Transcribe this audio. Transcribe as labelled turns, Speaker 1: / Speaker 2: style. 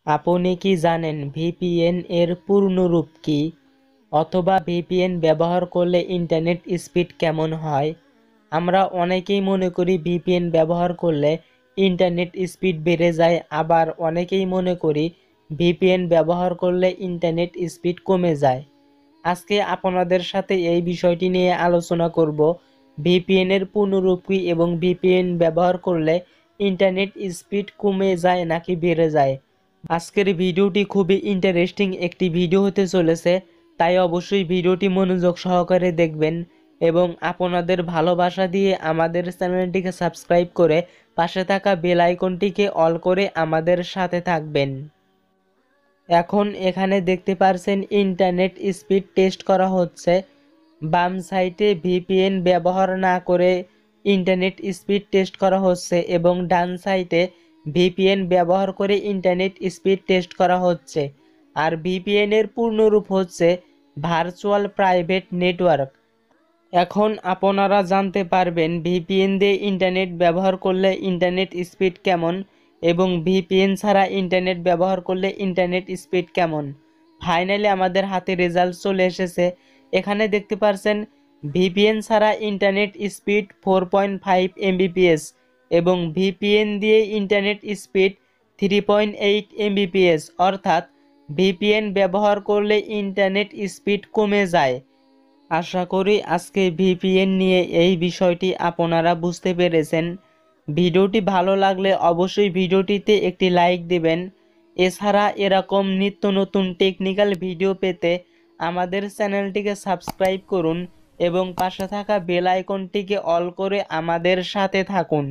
Speaker 1: আপনি কি জানেন ভিপিএন এর পূর্ণরূপ কি? অথবা ভিপিএন ব্যবহার করলে ইন্টারনেট স্পিড কেমন হয়? আমরা অনেকেই মনে করি ভিপিএন ব্যবহার করলে ইন্টারনেট স্পিড বেড়ে যায়, আবার অনেকেই মনে করি ভিপিএন ব্যবহার করলে ইন্টারনেট স্পিড কমে যায়। আজকে আপনাদের সাথে এই বিষয়টি নিয়ে আলোচনা করব। ভিপিএন এর পূর্ণরূপ কি এবং ভিপিএন ব্যবহার করলে ইন্টারনেট স্পিড কমে যায় নাকি বেড়ে যায়। আজকের ভিডিওটি খুবই ইন্টারেস্টিং একটি ভিডিও হতে চলেছে, তাই অবশ্যই ভিডিওটি মনোযোগ সহকারে দেখবেন এবং আপনাদের ভালোবাসা দিয়ে আমাদের চ্যানেলটিকে সাবস্ক্রাইব করে পাশে থাকা বেল আইকনটিকে অল করে আমাদের সাথে থাকবেন। এখন এখানে দেখতে পারছেন ইন্টারনেট স্পিড টেস্ট করা হচ্ছে। বাম সাইডে ভিপিএন ব্যবহার না করে ইন্টারনেট স্পিড টেস্ট করা হচ্ছে এবং ডান সাইডে ভিপিএন ব্যবহার করে ইন্টারনেট স্পিড টেস্ট করা হচ্ছে। আর ভিপিএন এর পূর্ণরূপ হচ্ছে ভার্চুয়াল প্রাইভেট নেটওয়ার্ক। এখন আপনারা জানতে পারবেন ভিপিএন দিয়ে ইন্টারনেট ব্যবহার করলে ইন্টারনেট স্পিড কেমন এবং ভিপিএন ছাড়া ইন্টারনেট ব্যবহার করলে ইন্টারনেট স্পিড কেমন। ফাইনালি আমাদের হাতে রেজাল্ট চলে এসেছে। এখানে দেখতে পাচ্ছেন ভিপিএন ছাড়া ইন্টারনেট স্পিড 4.5 এমবিপিএস এবং ভিপিএন দিয়ে ইন্টারনেট স্পিড 3.8 এমবিপিএস, অর্থাৎ ভিপিএন ব্যবহার করলে ইন্টারনেট স্পিড কমে যায়। আশা করি আজকে ভিপিএন নিয়ে এই বিষয়টি আপনারা বুঝতে পেরেছেন। ভিডিওটি ভালো লাগলে অবশ্যই ভিডিওটিতে একটি লাইক দিবেন। এছাড়া এরকম নিত্য নতুন টেকনিক্যাল ভিডিও পেতে আমাদের চ্যানেলটিকে সাবস্ক্রাইব করুন এবং পাশে থাকা বেল আইকনটিকে অল করে আমাদের সাথে থাকুন।